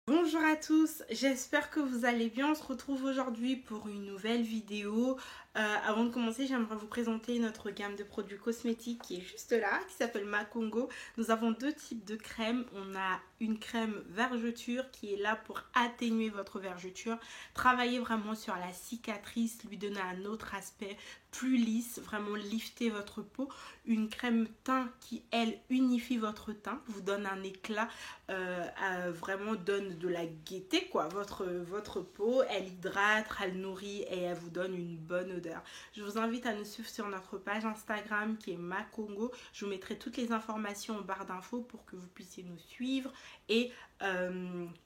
Bonjour à tous, j'espère que vous allez bien. On se retrouve aujourd'hui pour une nouvelle vidéo. Avant de commencer, j'aimerais vous présenter notre gamme de produits cosmétiques qui est juste là, qui s'appelle Macongo. Nous avons deux types de crèmes. On a une crème vergeture qui est là pour atténuer votre vergeture, travailler vraiment sur la cicatrice, lui donner un autre aspect plus lisse, vraiment lifter votre peau. Une crème teint qui, elle, unifie votre teint, vous donne un éclat, vraiment donne de la gaieté, quoi. Votre peau, elle hydrate, elle nourrit et elle vous donne une bonne odeur. Je vous invite à nous suivre sur notre page Instagram qui est Macongo. Je vous mettrai toutes les informations en barre d'infos pour que vous puissiez nous suivre et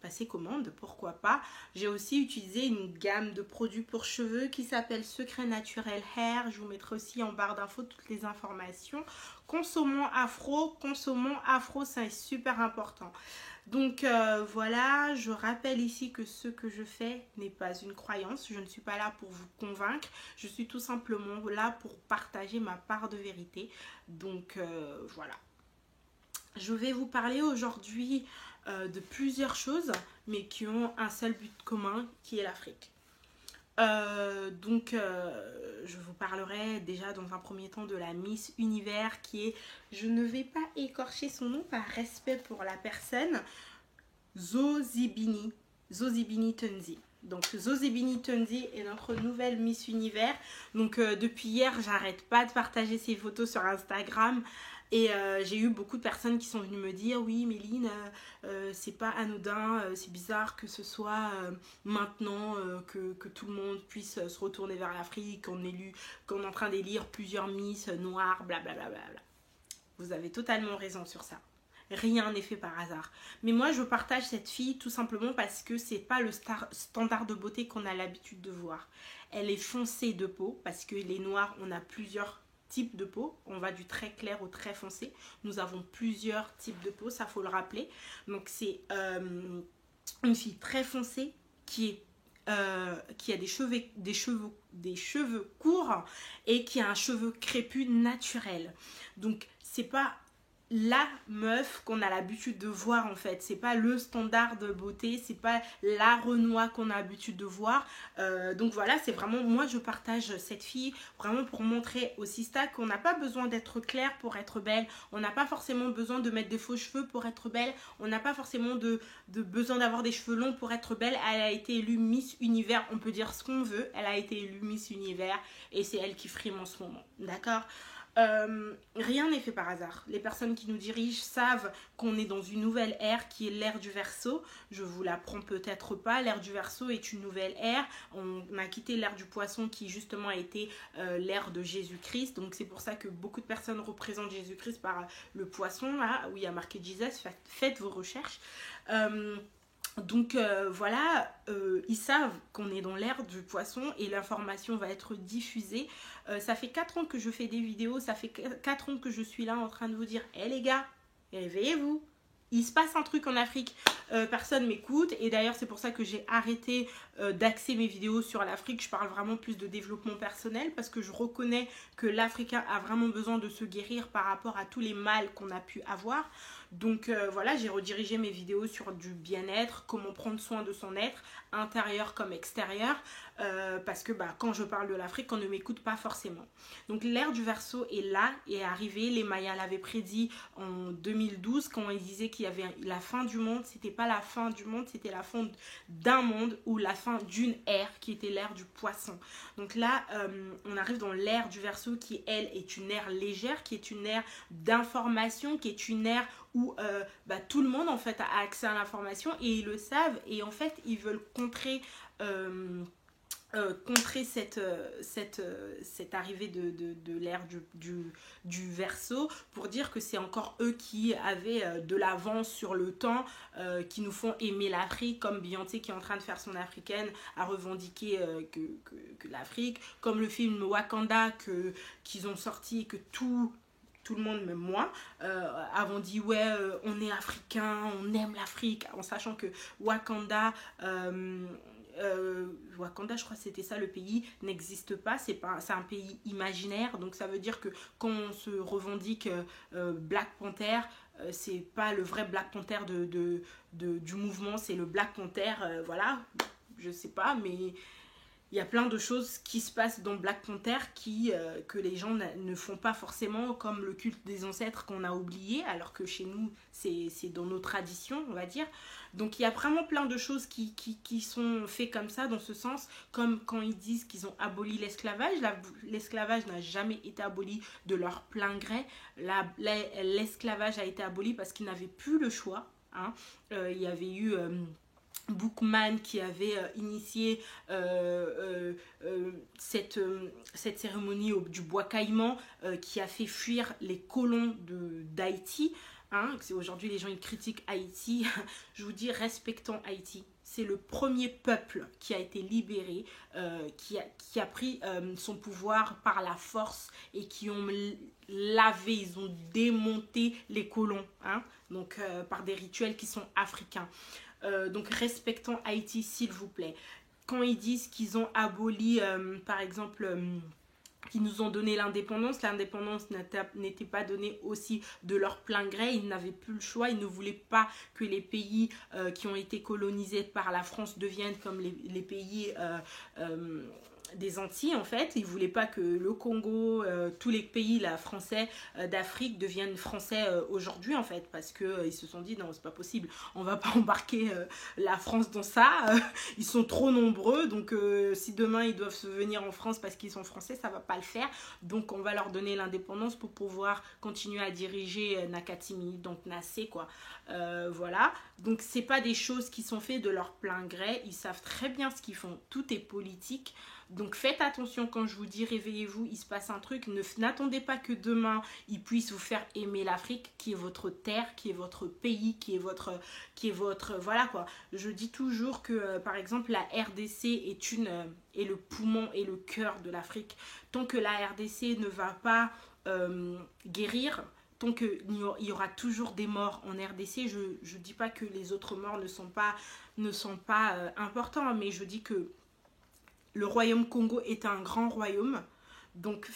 passer commande, pourquoi pas. J'ai aussi utilisé une gamme de produits pour cheveux qui s'appelle Secret Naturel Hair. Je vous mettrai aussi en barre d'infos toutes les informations. Consommons afro, c'est super important. Donc voilà, je rappelle ici que ce que je fais n'est pas une croyance. Je ne suis pas là pour vous convaincre. Je suis tout simplement là pour partager ma part de vérité. Donc voilà. Je vais vous parler aujourd'hui de plusieurs choses, mais qui ont un seul but commun, qui est l'Afrique. Je vous parlerai déjà dans un premier temps de la Miss Univers qui est, je ne vais pas écorcher son nom par respect pour la personne, Zozibini Tunzi. Donc Zozibini Tunzi est notre nouvelle Miss Univers. Donc depuis hier, j'arrête pas de partager ses photos sur Instagram. Et j'ai eu beaucoup de personnes qui sont venues me dire oui Méline, c'est pas anodin, c'est bizarre que ce soit maintenant que tout le monde puisse se retourner vers l'Afrique, qu'on est en train d'élire plusieurs Miss noires, blablabla. Vous avez totalement raison sur ça. Rien n'est fait par hasard. Mais moi, je partage cette fille tout simplement parce que c'est pas le standard de beauté qu'on a l'habitude de voir. Elle est foncée de peau parce que les noirs, on a plusieurs types de peau. On va du très clair au très foncé. Nous avons plusieurs types de peau, ça faut le rappeler. Donc c'est une fille très foncée qui a des cheveux courts et qui a un cheveu crépus naturel. Donc c'est pas la meuf qu'on a l'habitude de voir en fait, c'est pas le standard de beauté, c'est pas la Renoir qu'on a l'habitude de voir. Donc voilà, c'est vraiment, moi je partage cette fille vraiment pour montrer aux sistas qu'on n'a pas besoin d'être clair pour être belle, on n'a pas forcément besoin de mettre des faux cheveux pour être belle, on n'a pas forcément de besoin d'avoir des cheveux longs pour être belle. Elle a été élue Miss Univers, on peut dire ce qu'on veut, elle a été élue Miss Univers et c'est elle qui frime en ce moment, d'accord? Rien n'est fait par hasard. Les personnes qui nous dirigent savent qu'on est dans une nouvelle ère qui est l'ère du Verseau. Je vous l'apprends peut-être pas. L'ère du Verseau est une nouvelle ère. On a quitté l'ère du Poisson qui justement a été l'ère de Jésus-Christ. Donc c'est pour ça que beaucoup de personnes représentent Jésus-Christ par le poisson là où il y a marqué Jesus. Faites vos recherches. Voilà, ils savent qu'on est dans l'ère du poisson et l'information va être diffusée. Ça fait 4 ans que je fais des vidéos, ça fait 4 ans que je suis là en train de vous dire « Hé les gars, réveillez-vous !» Il se passe un truc en Afrique, personne m'écoute et d'ailleurs c'est pour ça que j'ai arrêté d'axer mes vidéos sur l'Afrique. Je parle vraiment plus de développement personnel parce que je reconnais que l'Africain a vraiment besoin de se guérir par rapport à tous les mal qu'on a pu avoir. Donc voilà, j'ai redirigé mes vidéos sur du bien-être, comment prendre soin de son être, intérieur comme extérieur, parce que quand je parle de l'Afrique, on ne m'écoute pas forcément. Donc l'ère du Verseau est là, est arrivée, les Mayas l'avaient prédit en 2012 quand ils disaient qu'il y avait la fin du monde. C'était pas la fin du monde, c'était la fin d'un monde ou la fin d'une ère qui était l'ère du poisson. Donc là, on arrive dans l'ère du Verseau qui, elle, est une ère légère, qui est une ère d'information, qui est une ère où tout le monde en fait a accès à l'information et ils le savent et en fait ils veulent contrer cette arrivée de l'ère du Verseau pour dire que c'est encore eux qui avaient de l'avance sur le temps, qui nous font aimer l'Afrique, comme Beyoncé qui est en train de faire son africaine à revendiquer que l'Afrique, comme le film Wakanda qu'ils ont sorti et que tout le monde, même moi, avons dit ouais, on est africain, on aime l'Afrique, en sachant que Wakanda, Wakanda, je crois que c'était ça, le pays n'existe pas, c'est un pays imaginaire, donc ça veut dire que quand on se revendique Black Panther, c'est pas le vrai Black Panther du mouvement, c'est le Black Panther, voilà, je sais pas, mais il y a plein de choses qui se passent dans Black Panther que les gens ne font pas forcément, comme le culte des ancêtres qu'on a oublié, alors que chez nous, c'est dans nos traditions, on va dire. Donc il y a vraiment plein de choses qui sont faites comme ça, dans ce sens, comme quand ils disent qu'ils ont aboli l'esclavage. L'esclavage n'a jamais été aboli de leur plein gré. L'esclavage a été aboli parce qu'ils n'avaient plus le choix. Hein. Il y avait eu... Bookman qui avait initié cette cérémonie du bois caïman qui a fait fuir les colons d'Haïti. Hein, aujourd'hui, les gens ils critiquent Haïti. Je vous dis, respectons Haïti. C'est le premier peuple qui a été libéré, qui a pris son pouvoir par la force et qui ont lavé, ils ont démonté les colons. Hein, donc, par des rituels qui sont africains. Donc respectons Haïti s'il vous plaît. Quand ils disent qu'ils ont aboli par exemple qui nous ont donné l'indépendance n'était pas donnée aussi de leur plein gré, ils n'avaient plus le choix, ils ne voulaient pas que les pays qui ont été colonisés par la France deviennent comme les pays des Antilles en fait. Ils ne voulaient pas que le Congo, tous les pays là, français d'Afrique deviennent français aujourd'hui en fait, parce qu'ils se sont dit non c'est pas possible, on va pas embarquer la France dans ça, ils sont trop nombreux, donc si demain ils doivent se venir en France parce qu'ils sont français, ça va pas le faire, donc on va leur donner l'indépendance pour pouvoir continuer à diriger Nakatimi, donc Nassé quoi. Voilà, donc c'est pas des choses qui sont faites de leur plein gré, ils savent très bien ce qu'ils font, tout est politique. Donc faites attention quand je vous dis réveillez-vous, il se passe un truc. N'attendez pas que demain ils puissent vous faire aimer l'Afrique, qui est votre terre, qui est votre pays, qui est votre voilà quoi. Je dis toujours que par exemple la RDC est le poumon et le cœur de l'Afrique. Tant que la RDC ne va pas guérir, tant qu'il y aura toujours des morts en RDC, je dis pas que les autres morts ne sont pas importants, mais je dis que le royaume Congo est un grand royaume, donc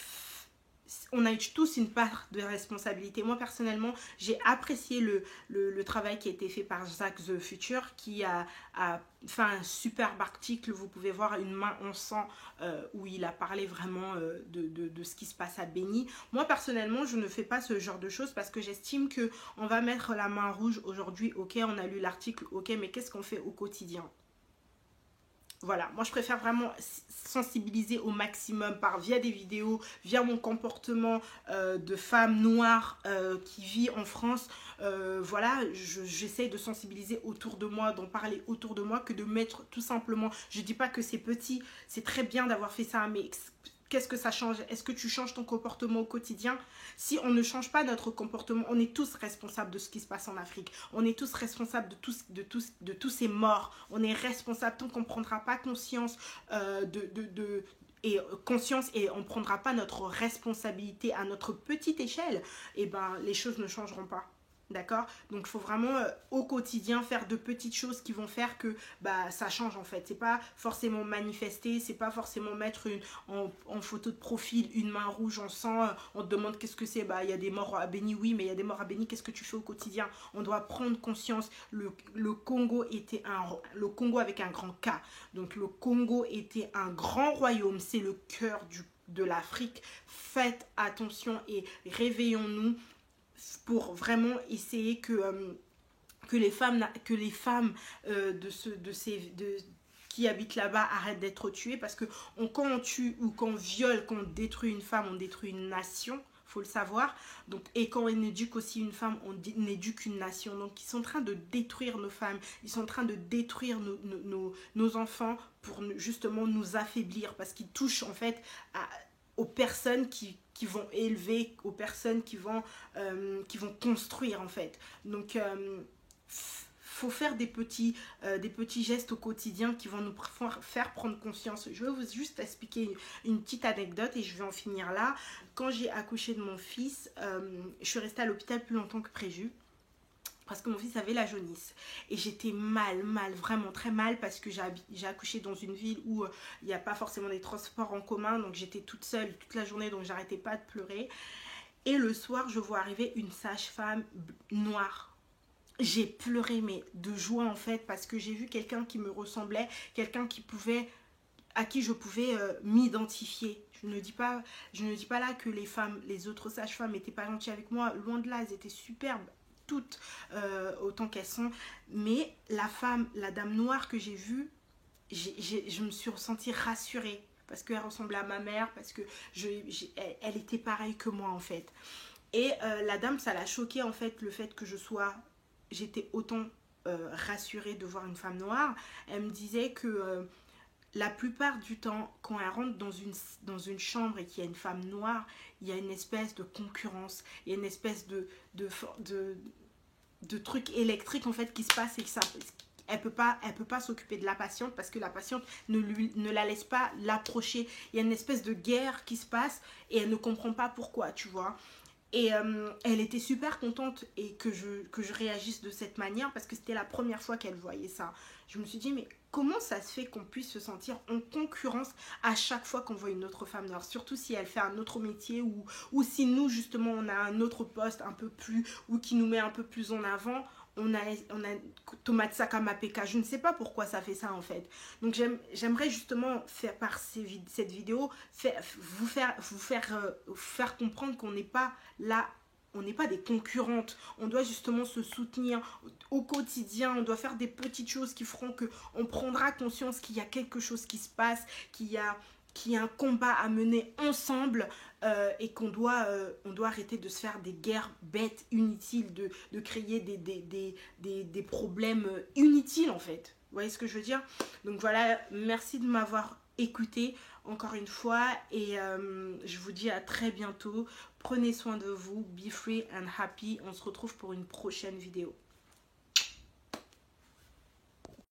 on a tous une part de responsabilité. Moi personnellement, j'ai apprécié le travail qui a été fait par Zach the Future, qui a fait un superbe article, vous pouvez voir, une main en sang, où il a parlé vraiment de ce qui se passe à Béni. Moi personnellement, je ne fais pas ce genre de choses parce que j'estime qu'on va mettre la main rouge aujourd'hui, ok, on a lu l'article, ok, mais qu'est-ce qu'on fait au quotidien ? Voilà, moi je préfère vraiment sensibiliser au maximum via des vidéos, via mon comportement de femme noire qui vit en France. Voilà, j'essaye de sensibiliser autour de moi, d'en parler autour de moi, que de mettre tout simplement, je dis pas que c'est petit, c'est très bien d'avoir fait ça, mais qu'est-ce que ça change? Est-ce que tu changes ton comportement au quotidien? Si on ne change pas notre comportement, on est tous responsables de ce qui se passe en Afrique. On est tous responsables de tous ces morts. On est responsables tant qu'on ne prendra pas conscience et on ne prendra pas notre responsabilité à notre petite échelle, et ben les choses ne changeront pas. D'accord? Donc il faut vraiment au quotidien faire de petites choses qui vont faire que ça change en fait. C'est pas forcément manifester, c'est pas forcément mettre en photo de profil une main rouge en sang, on te demande qu'est-ce que c'est, il y a des morts à Béni, oui mais il y a des morts à Béni, qu'est-ce que tu fais au quotidien? On doit prendre conscience, le Congo le Congo avec un grand K, donc le Congo était un grand royaume, c'est le cœur de l'Afrique. Faites attention et réveillons-nous pour vraiment essayer que les femmes qui habitent là-bas arrêtent d'être tuées, parce que quand on tue ou qu'on viole, qu'on détruit une femme, on détruit une nation, faut le savoir. Donc, et quand on éduque aussi une femme, on éduque une nation. Donc ils sont en train de détruire nos femmes, ils sont en train de détruire nos enfants pour justement nous affaiblir, parce qu'ils touchent en fait aux personnes qui vont élever, aux personnes qui vont construire en fait. Donc faut faire des petits gestes au quotidien qui vont nous faire prendre conscience. Je vais vous juste expliquer une petite anecdote et je vais en finir là. Quand j'ai accouché de mon fils, je suis restée à l'hôpital plus longtemps que prévu, parce que mon fils avait la jaunisse. Et j'étais mal, vraiment très mal, parce que j'ai accouché dans une ville où il n'y a pas forcément des transports en commun, donc j'étais toute seule toute la journée, donc j'arrêtais pas de pleurer. Et le soir, je vois arriver une sage-femme noire. J'ai pleuré, mais de joie en fait, parce que j'ai vu quelqu'un qui me ressemblait, quelqu'un à qui je pouvais m'identifier. Je ne dis pas là que les autres sages-femmes n'étaient pas gentilles avec moi, loin de là, elles étaient superbes, toutes autant qu'elles sont. Mais la dame noire que j'ai vue, je me suis ressentie rassurée parce qu'elle ressemblait à ma mère, parce que elle était pareille que moi en fait. Et la dame, ça l'a choquée en fait, le fait que j'étais autant rassurée de voir une femme noire. Elle me disait que la plupart du temps, quand elle rentre dans une chambre et qu'il y a une femme noire, il y a une espèce de concurrence, il y a une espèce de truc électrique en fait qui se passe et que ça... Elle peut pas s'occuper de la patiente parce que la patiente ne la laisse pas l'approcher. Il y a une espèce de guerre qui se passe et elle ne comprend pas pourquoi, tu vois. Et elle était super contente et que je réagisse de cette manière parce que c'était la première fois qu'elle voyait ça. Je me suis dit, mais comment ça se fait qu'on puisse se sentir en concurrence à chaque fois qu'on voit une autre femme noire, surtout si elle fait un autre métier ou si nous, justement, on a un autre poste un peu plus, ou qui nous met un peu plus en avant. On a tomate sac à mapeka. Je ne sais pas pourquoi ça fait ça en fait. Donc j'aimerais justement faire par cette vidéo vous faire comprendre qu'on n'est pas là, on n'est pas des concurrentes. On doit justement se soutenir au quotidien. On doit faire des petites choses qui feront qu'on prendra conscience qu'il y a quelque chose qui se passe, qu'il y a un combat à mener ensemble et qu'on doit arrêter de se faire des guerres bêtes, inutiles, de créer des problèmes inutiles en fait. Vous voyez ce que je veux dire? Donc voilà, merci de m'avoir écouté encore une fois et je vous dis à très bientôt. Prenez soin de vous, be free and happy. On se retrouve pour une prochaine vidéo.